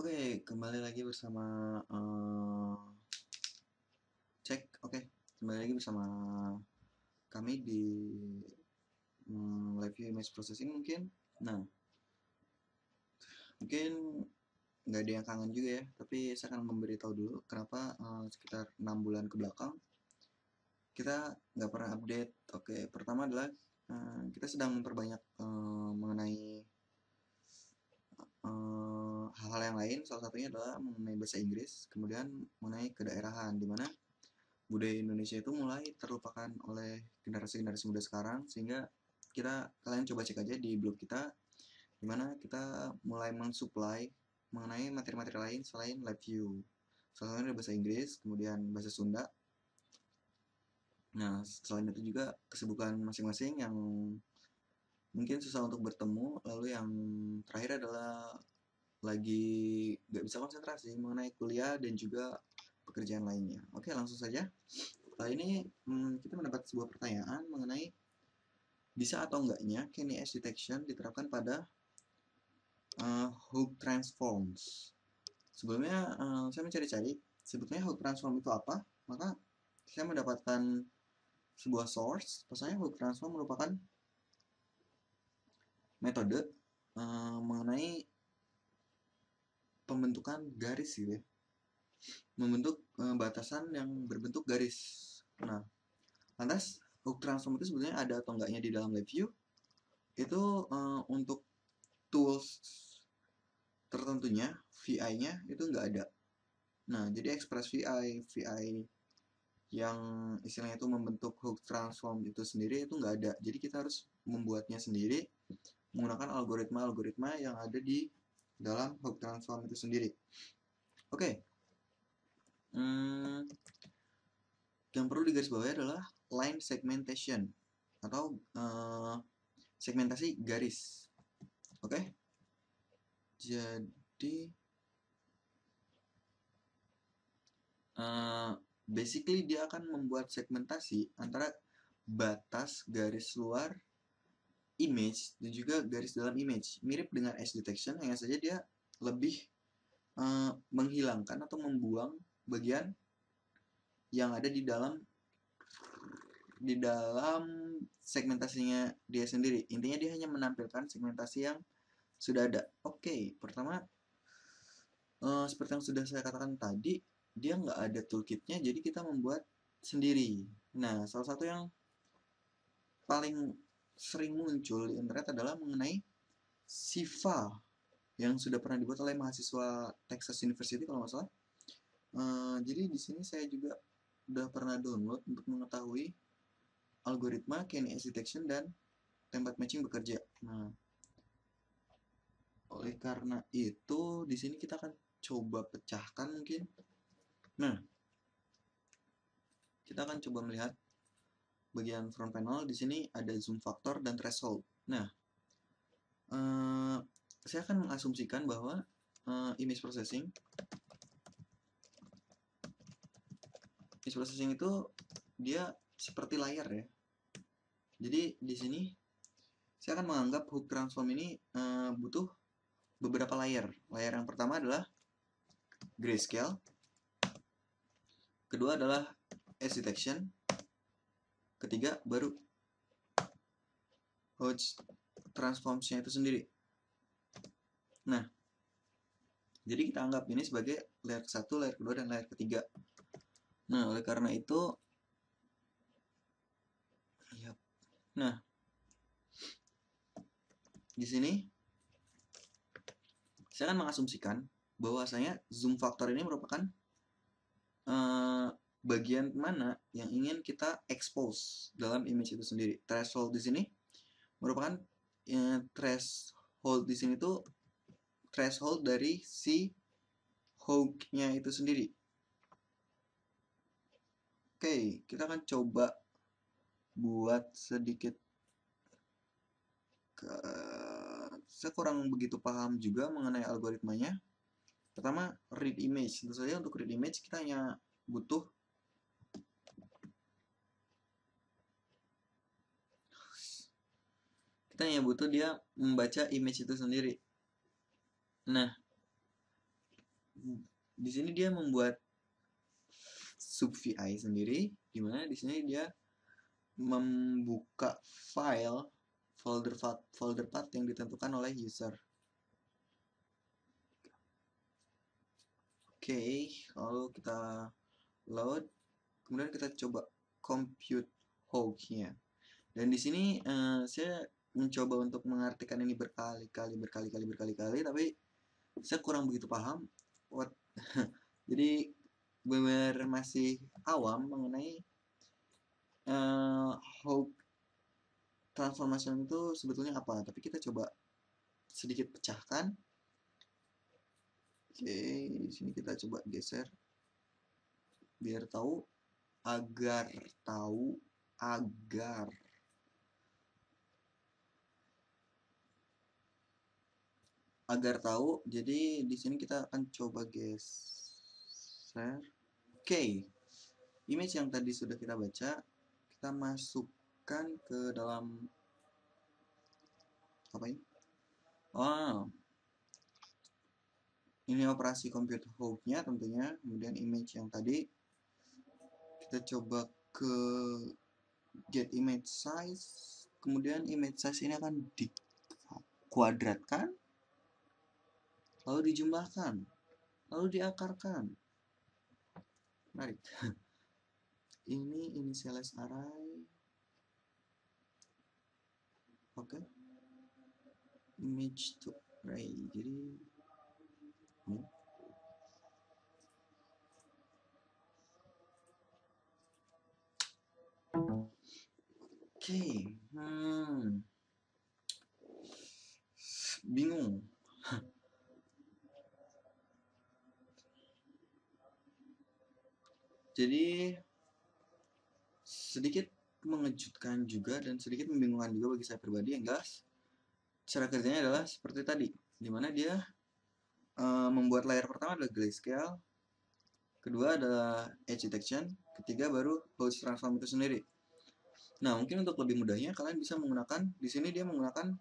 Oke, kembali lagi bersama cek. Oke, kembali lagi bersama kami di live view image processing mungkin. Nah, mungkin nggak ada yang kangen juga ya, tapi saya akan memberitahu dulu kenapa sekitar 6 bulan ke belakang kita nggak pernah update. Oke, pertama adalah kita sedang memperbanyak mengenai hal-hal yang lain. Salah satunya adalah mengenai bahasa Inggris, kemudian mengenai kedaerahan, di mana budaya Indonesia itu mulai terlupakan oleh generasi-generasi muda sekarang, sehingga kalian coba cek aja di blog kita, dimana kita mulai mensuplai mengenai materi-materi lain selain LabVIEW. Salah satunya bahasa Inggris, kemudian bahasa Sunda. Nah, selain itu juga kesibukan masing-masing yang mungkin susah untuk bertemu. Lalu yang terakhir adalah lagi nggak bisa konsentrasi mengenai kuliah dan juga pekerjaan lainnya. Oke, langsung saja. Ini kita mendapat sebuah pertanyaan mengenai bisa atau enggaknya KNS detection diterapkan pada hook transforms. Sebelumnya saya mencari-cari sebetulnya hook transform itu apa, maka saya mendapatkan sebuah source. Pasalnya hook transform merupakan metode mengenai pembentukan garis gitu ya, membentuk batasan yang berbentuk garis. Nah, lantas hook transform itu sebenarnya ada atau enggaknya di dalam LabVIEW? Itu untuk tools tertentunya, VI-nya itu nggak ada. Nah, jadi Express VI yang istilahnya itu membentuk hook transform itu sendiri itu nggak ada. Jadi kita harus membuatnya sendiri menggunakan algoritma-algoritma yang ada di dalam hook transform itu sendiri. Oke. Yang perlu digarisbawahi adalah line segmentation atau segmentasi garis. Oke. Jadi basically dia akan membuat segmentasi antara batas garis luar image dan juga garis dalam image. Mirip dengan edge detection, hanya saja dia lebih menghilangkan atau membuang bagian yang ada di dalam segmentasinya dia sendiri. Intinya dia hanya menampilkan segmentasi yang sudah ada. Oke, pertama seperti yang sudah saya katakan tadi, dia nggak ada toolkitnya, jadi kita membuat sendiri. Nah, salah satu yang paling sering muncul di internet adalah mengenai SIFA yang sudah pernah dibuat oleh mahasiswa Texas University kalau nggak salah. Jadi di sini saya juga udah pernah download untuk mengetahui algoritma KNS detection dan template matching bekerja. Nah, oleh karena itu di sini kita akan coba pecahkan mungkin. Nah, kita akan coba melihat bagian front panel. Di sini ada zoom factor dan threshold. Nah, saya akan mengasumsikan bahwa image processing itu dia seperti layar ya. Jadi di sini saya akan menganggap hook transform ini butuh beberapa layer. Layer yang pertama adalah grayscale, kedua adalah edge detection, ketiga baru hook transformsnya itu sendiri. Nah, jadi kita anggap ini sebagai layer ke-1, layer kedua, dan layer ketiga. Nah, oleh karena itu, nah, di sini saya akan mengasumsikan bahwasanya zoom factor ini merupakan bagian mana yang ingin kita expose dalam image itu sendiri. Threshold di sini merupakan threshold di sini tuh threshold dari si hook-nya itu sendiri. Oke, kita akan coba buat sedikit saya kurang begitu paham juga mengenai algoritmanya. Pertama, read image. Tentu saja untuk read image kita hanya butuh dia membaca image itu sendiri. Nah, di sini dia membuat sub VI sendiri, dimana di sini dia membuka file folder path yang ditentukan oleh user. Oke, lalu kita load, kemudian kita coba compute hook-nya. Dan di sini saya mencoba untuk mengartikan ini berkali-kali, tapi saya kurang begitu paham. Jadi benar masih awam mengenai hook transformation itu sebetulnya apa. Tapi kita coba sedikit pecahkan. Oke, di sini kita coba geser biar tahu, agar tahu. Jadi di sini kita akan coba geser. Oke, image yang tadi sudah kita baca, kita masukkan ke dalam apa ini? Oh, ini operasi compute hook-nya tentunya. Kemudian image yang tadi kita coba ke get image size, kemudian image size ini akan dikuadratkan, lalu dijumlahkan, lalu diakarkan. Menarik. Ini initialize array. Oke. Image to array. Jadi ini. Oke. Bingung. Jadi sedikit mengejutkan juga dan sedikit membingungkan juga bagi saya pribadi. Yang jelas cara kerjanya adalah seperti tadi, dimana dia membuat layer pertama adalah grayscale, kedua adalah edge detection, ketiga baru host transform itu sendiri. Nah, mungkin untuk lebih mudahnya kalian bisa menggunakan, di sini dia menggunakan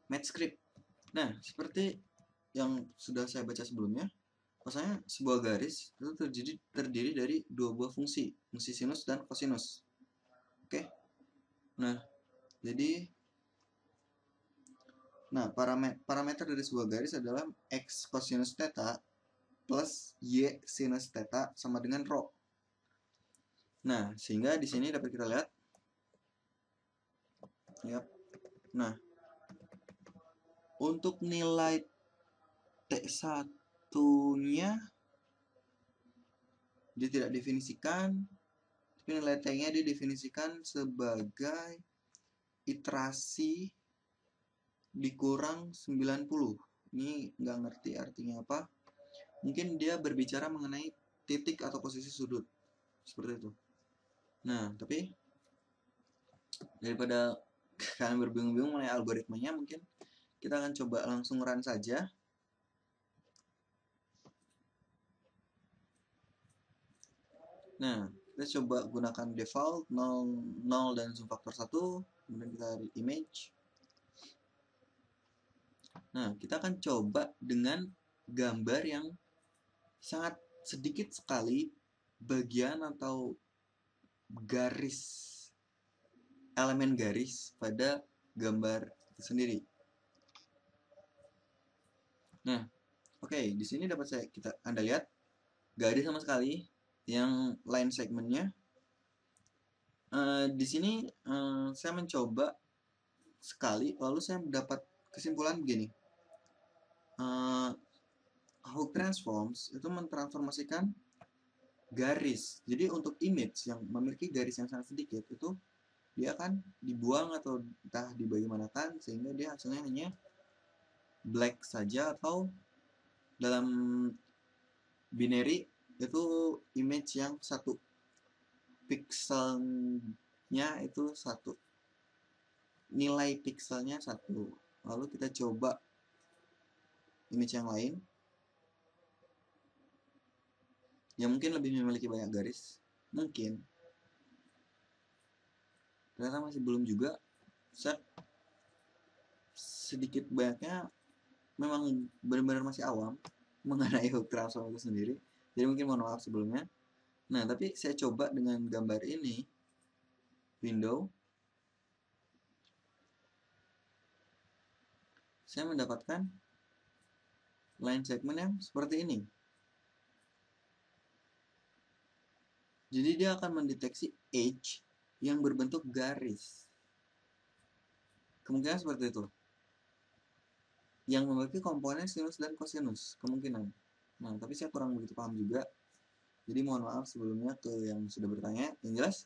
matchscript. Nah, seperti yang sudah saya baca sebelumnya, maksudnya sebuah garis itu terdiri dari dua buah fungsi sinus dan cosinus. Oke. Nah, jadi parameter dari sebuah garis adalah x cosinus theta plus y sinus theta sama dengan rho. Nah, sehingga di sini dapat kita lihat, ya. Nah, untuk nilai T1-nya dia tidak definisikan, tapi nilai T-nya didefinisikan sebagai iterasi dikurang 90. Ini nggak ngerti artinya apa. Mungkin dia berbicara mengenai titik atau posisi sudut. Seperti itu. Nah, tapi daripada kalian berbingung-bingung mengenai algoritmanya, mungkin kita akan coba langsung run saja. Nah, kita coba gunakan default 0 dan zoom factor 1, kemudian kita read image. Nah, kita akan coba dengan gambar yang sangat sedikit sekali bagian atau garis, elemen garis pada gambar itu sendiri. Nah, oke, di sini dapat Anda lihat garis sama sekali yang line segmennya. Di sini saya mencoba sekali, lalu saya mendapat kesimpulan begini. Hook transforms itu mentransformasikan garis. Jadi untuk image yang memiliki garis yang sangat sedikit itu dia akan dibuang atau entah dibagaimanakan sehingga dia hasilnya hanya black saja, atau dalam binary itu image yang satu pixelnya itu satu, nilai pixelnya satu. Lalu kita coba image yang lain yang mungkin lebih memiliki banyak garis, mungkin ternyata masih belum juga. Set sedikit banyaknya memang benar-benar masih awam mengenai hook transform itu sendiri, jadi mungkin mohon maaf sebelumnya. Nah, tapi saya coba dengan gambar ini, window, saya mendapatkan line segment yang seperti ini. Jadi dia akan mendeteksi edge yang berbentuk garis. Kemungkinan seperti itu. Yang memiliki komponen sinus dan kosinus, kemungkinan. Nah, tapi saya kurang begitu paham juga. Jadi mohon maaf sebelumnya ke yang sudah bertanya. Yang jelas,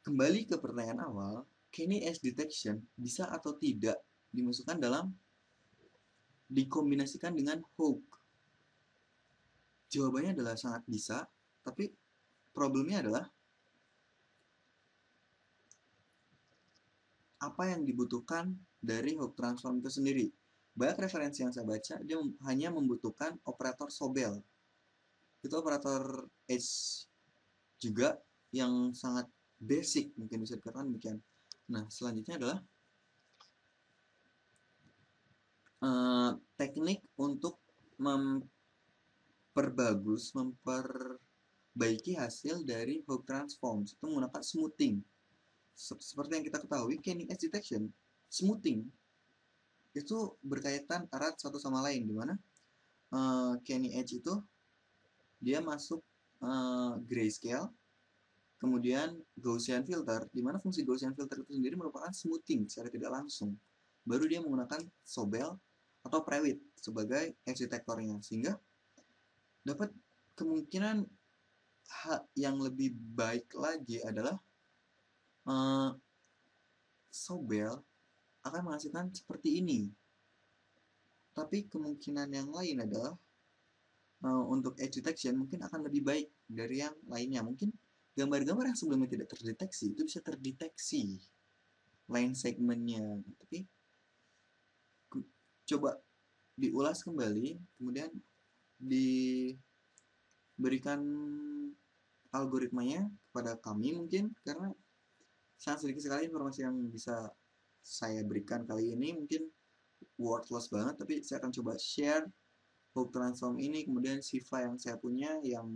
kembali ke pertanyaan awal, Kenny edge detection bisa atau tidak dimasukkan dalam dikombinasikan dengan hook? Jawabannya adalah sangat bisa, tapi problemnya adalah apa yang dibutuhkan dari hook transform itu sendiri. Banyak referensi yang saya baca, dia hanya membutuhkan operator Sobel. Itu operator edge juga yang sangat basic, mungkin bisa dikatakan demikian. Nah, selanjutnya adalah teknik untuk memperbaiki hasil dari hook transform itu menggunakan smoothing. Seperti yang kita ketahui, Kenny edge detection, smoothing itu berkaitan erat satu sama lain, dimana Kenny edge itu dia masuk grayscale, kemudian Gaussian filter, dimana fungsi Gaussian filter itu sendiri merupakan smoothing secara tidak langsung. Baru dia menggunakan Sobel atau Prewitt sebagai edge detektornya, sehingga dapat kemungkinan yang lebih baik lagi adalah Sobel akan menghasilkan seperti ini. Tapi kemungkinan yang lain adalah untuk edge detection mungkin akan lebih baik dari yang lainnya. Mungkin gambar-gambar yang sebelumnya tidak terdeteksi itu bisa terdeteksi line segmentnya. Tapi coba diulas kembali, kemudian diberikan algoritmanya kepada kami mungkin, karena sangat sedikit sekali informasi yang bisa saya berikan kali ini, mungkin worthless banget, tapi saya akan coba share hook transform ini, kemudian Siva yang saya punya yang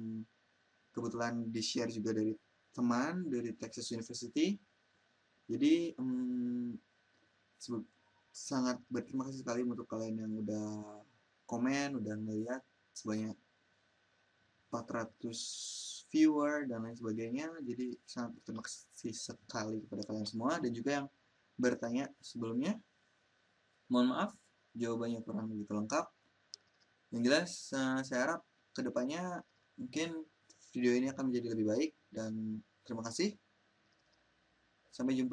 kebetulan di share juga dari teman dari Texas University. Jadi sangat berterima kasih sekali untuk kalian yang udah komen, udah ngeliat sebanyak 400 viewer dan lain sebagainya. Jadi sangat berterima kasih sekali kepada kalian semua, dan juga yang bertanya sebelumnya. Mohon maaf jawabannya kurang begitu lengkap. Yang jelas saya harap kedepannya mungkin video ini akan menjadi lebih baik, dan terima kasih. Sampai jumpa.